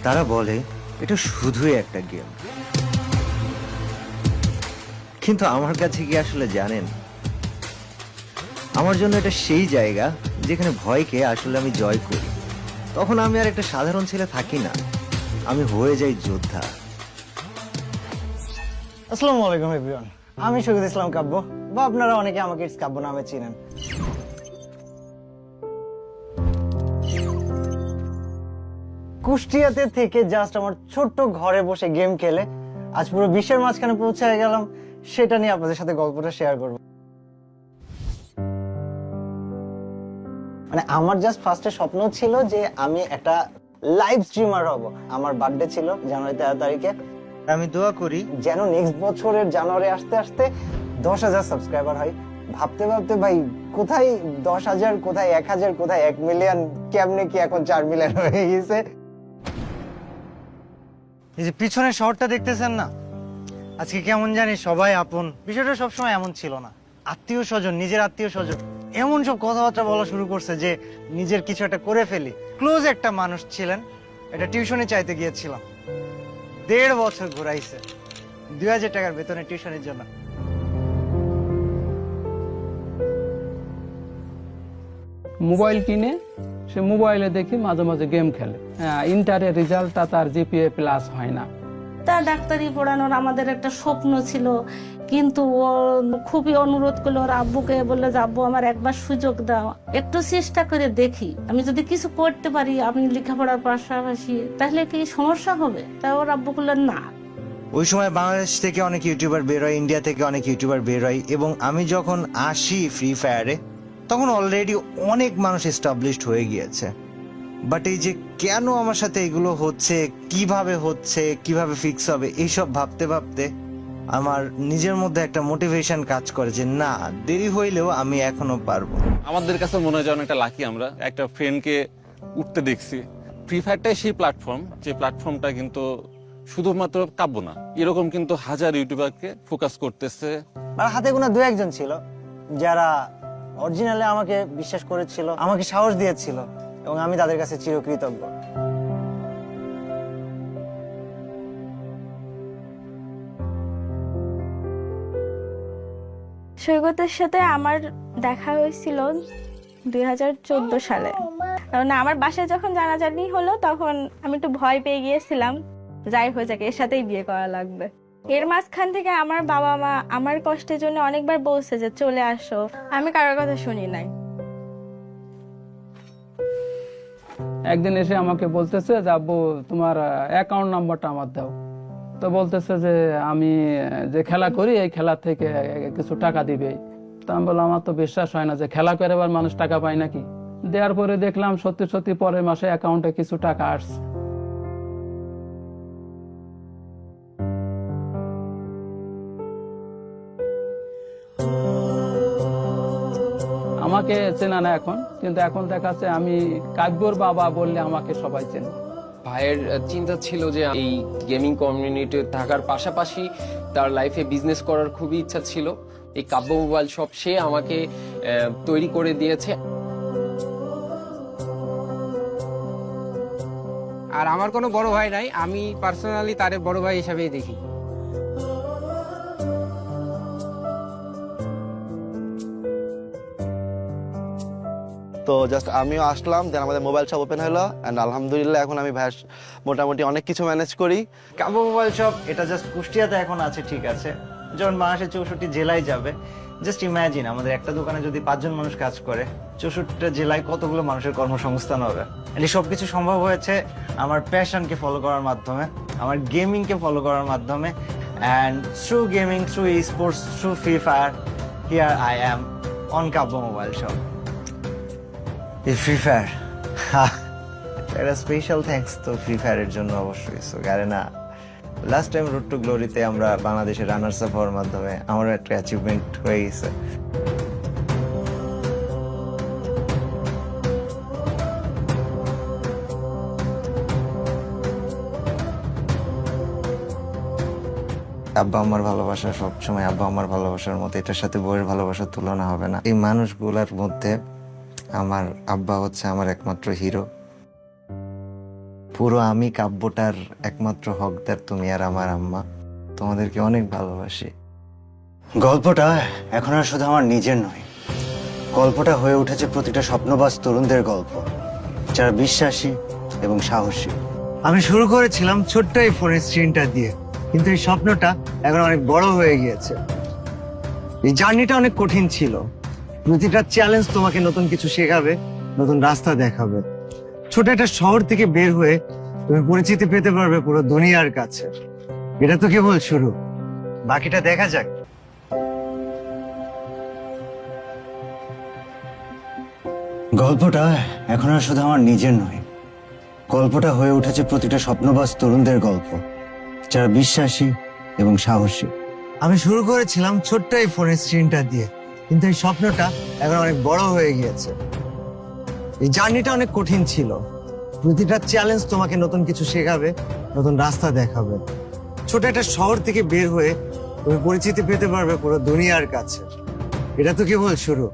তারা বলে এটা শুধুই একটা গেম, কিন্তু আমার কাছে কি আসলে জানেন, আমার জন্য এটা সেই জায়গা যেখানে ভয়কে আসলে আমি জয় করি। তখন আমি আর একটা সাধারণ ছেলে থাকি না, আমি হয়ে যাই যোদ্ধা। আসসালামু আলাইকুম এভরিওয়ান, আমি শহীদ ইসলাম কাব্য, বা আপনারা অনেকে আমাকে ইটস কাব্য নামে চিনেন। কুষ্টিয়াতে থেকে জাস্ট আমার ছোট্ট ঘরে বসে গেম খেলে আজ পুরো বিশ্বের মাঝখানে পৌঁছে গেলাম, সেটা নিয়ে আপনাদের সাথে গল্পটা শেয়ার করব। মানে আমার জাস্ট ফার্স্টে স্বপ্ন ছিল যে আমি একটা লাইভ স্ট্রিমার হব। আমার বার্থডে ছিল জানুয়ারি 13 তারিখে। আমি দোয়া করি যেন নেক্সট বছরের জানুয়ারি আসতে আসতে 10,000 সাবস্ক্রাইবার হয়। ভাবতে ভাবতে ভাই কোথায় 10,000, কোথায় 1,000, কোথায় 1 মিলিয়ন, কেমনে কি এখন 4 মিলিয়ন হয়ে গেছে। এই যে পিছনের শহরটা দেখতেছেন না, আজকে কেমন জানি সবাই আপন। বিষয়টা সবসময় এমন ছিল না। আত্মীয় স্বজন, নিজের আত্মীয় স্বজন এমন সব কথাবার্তা বলা শুরু করছে যে নিজের কিছু একটা করে ফেলি। ক্লোজ একটা মানুষ ছিলেন, এটা টিউশনে চাইতে গিয়েছিলাম, 1.5 বছর ঘুরাইছে 2,000 টাকার বেতনের টিউশনের জন্য। মোবাইল কিনে সে মোবাইলে দেখি মাঝে মাঝে গেম খেলে। ইন্টারের রেজাল্টটা তার জিপিএ প্লাস হয় না। তার ডাক্তারি পড়ানোর আমাদের একটা স্বপ্ন ছিল, কিন্তু ও খুবই অনুরোধ করলো ওর আব্বুকে, বললো যে আব্বু আমার একবার সুযোগ দাও, একটু চেষ্টা করে দেখি, আমি যদি কিছু করতে পারি আমি লেখাপড়ার পাশাপাশি, তাহলে কি সমস্যা হবে? তা ওর আব্বু বললেন না। ওই সময় বাংলাদেশ থেকে অনেক ইউটিউবার বের হয়, ইন্ডিয়া থেকে অনেক ইউটিউবার বের হয়, এবং আমি যখন আসি ফ্রি ফায়ারে তখন অলরেডি অনেক মানুষ এস্টাবলিশড হয়ে গিয়েছে। বাট এই যে কেন আমার সাথে এগুলো হচ্ছে, কিভাবে ফিক্স হবে, এইসব ভাবতে ভাবতে আমার নিজের মধ্যে একটা মোটিভেশন কাজ করে যে না, দেরি হইলেও আমি এখনো পারবো। আমাদের কাছে মনে হয় যে অনেকটা লাকি, আমরা একটা ফ্রেন্ডকে উঠতে দেখছি। ফ্রি ফায়ারটাই সেই প্ল্যাটফর্ম, যে প্ল্যাটফর্মটা কিন্তু শুধুমাত্র কাব্য না, এরকম কিন্তু হাজার ইউটিউবারকে ফোকাস করতেছে। আর হাতে গোনা 2-1 জন ছিল যারা অরিজিনালি আমাকে বিশ্বাস করেছিল, আমাকে সাহস দিয়েছিল, এবং আমি তাদের কাছে চিরকৃতজ্ঞ। সৈকতের সাথে আমার দেখা হয়েছিল 2014 সালে। কারণ আমার বাসায় যখন জানাজানি হলো তখন আমি একটু ভয় পেয়ে গিয়েছিলাম, যাই হয়ে যাক এর সাথেই বিয়ে করা লাগবে। এর মাঝখান থেকে আমার বাবা মা আমার কষ্টের জন্য অনেকবার বলছে যে চলে আসো, আমি কারোর কথা শুনি নাই। একদিন এসে আমাকে বলতেছে যে আব্বু তোমার অ্যাকাউন্ট নাম্বারটা আমার দাও। তো বলতেছে যে আমি যে খেলা করি এই খেলা থেকে কিছু টাকা দিবে। তো আমি বললাম আমার তো বিশ্বাস হয় না যে খেলা করে আবার মানুষ টাকা পায় নাকি। দেওয়ার পরে দেখলাম সত্যি সত্যি পরের মাসে অ্যাকাউন্টে কিছু টাকা আসছে। আমাকে চেনা না এখন, কিন্তু এখন দেখাচ্ছে আমি কাব্যর বাবা বললে আমাকে সবাই চেনে। ভাইয়ের চিন্তা ছিল যে এই গেমিং কমিউনিটি থাকার পাশাপাশি তার লাইফে বিজনেস করার খুবই ইচ্ছা ছিল। এই কাব্য মোবাইল শপ সে আমাকে তৈরি করে দিয়েছে। আর আমার কোনো বড় ভাই নাই, আমি পার্সোনালি তারে বড় ভাই হিসাবেই দেখি। তো জাস্ট আমিও আসলাম, দেন আমাদের মোবাইল শপ ওপেন হলো, অ্যান্ড আলহামদুলিল্লাহ এখন আমি ভাই মোটামুটি অনেক কিছু ম্যানেজ করি। কাব্য মোবাইল শপ এটা জাস্ট কুষ্টিয়াতে এখন আছে, ঠিক আছে, যখন বাংলাদেশের 64 জেলায় যাবে, জাস্ট ইম্যাজিন আমাদের একটা দোকানে যদি 5 জন মানুষ কাজ করে, 64টা জেলায় কতগুলো মানুষের কর্মসংস্থান হবে। এই সবকিছু সম্ভব হয়েছে আমার প্যাশনকে ফলো করার মাধ্যমে, আমার গেমিংকে ফলো করার মাধ্যমে, and through gaming, through sports, through Free Fire, here I am on Kabya mobile shop. এই ফ্রি ফায়ার, একটা স্পেশাল থ্যাঙ্কস তো ফ্রি ফায়ারের জন্য অবশ্যই। So Garena, last time road to গ্লোরিতে আমরা বাংলাদেশের রানার্স আপ হওয়ার মাধ্যমে আমারও একটা অ্যাচিভমেন্ট হয়ে গেছে। আব্বা আমার ভালোবাসা সবসময় আব্বা আমার ভালোবাসার মতো, এটার সাথে বউয়ের ভালোবাসার তুলনা হবে না। এই মানুষগুলোর মধ্যে আমার আব্বা হচ্ছে আমার একমাত্র হিরো। পুরো আমি কাব্যটার একমাত্র হকদার তুমি আর আমার আম্মা। তোমাদেরকে অনেক ভালোবাসি। গল্পটা এখন আর শুধু আমার নিজের নয়, গল্পটা হয়ে উঠেছে প্রতিটা স্বপ্নবাজ তরুণদের গল্প, যারা বিশ্বাসী এবং সাহসী। আমি শুরু করেছিলাম ছোট্ট এই ফোনের স্ক্রিনটা দিয়ে, কিন্তু এই স্বপ্নটা এখন অনেক বড় হয়ে গিয়েছে। এই জার্নিটা অনেক কঠিন ছিল। প্রতিটা চ্যালেঞ্জ তোমাকে নতুন কিছু শেখাবে, নতুন রাস্তা দেখাবে। ছোট একটা শহর থেকে বের হয়ে তুমি পরিচিতি পেতে পারবে পুরো দুনিয়ার কাছে। এটা তো কেবল শুরু, বাকিটা দেখা যাক। গল্পটা এখন আর শুধু আমার নিজের নয়, গল্পটা হয়ে উঠেছে প্রতিটা স্বপ্নবাজ তরুণদের গল্প, যারা বিশ্বাসী এবং সাহসী। আমি শুরু করেছিলাম ছোট্ট এই ফোনের স্ক্রিনটা দিয়ে, কিন্তু এই স্বপ্নটা এখন অনেক বড় হয়ে গিয়েছে। এই জার্নিটা অনেক কঠিন ছিল। প্রতিটা চ্যালেঞ্জ তোমাকে নতুন কিছু শেখাবে, নতুন রাস্তা দেখাবে। ছোট একটা শহর থেকে বের হয়ে তুমি পরিচিতি পেতে পারবে পুরো দুনিয়ার কাছে। এটা তো কেবল শুরু,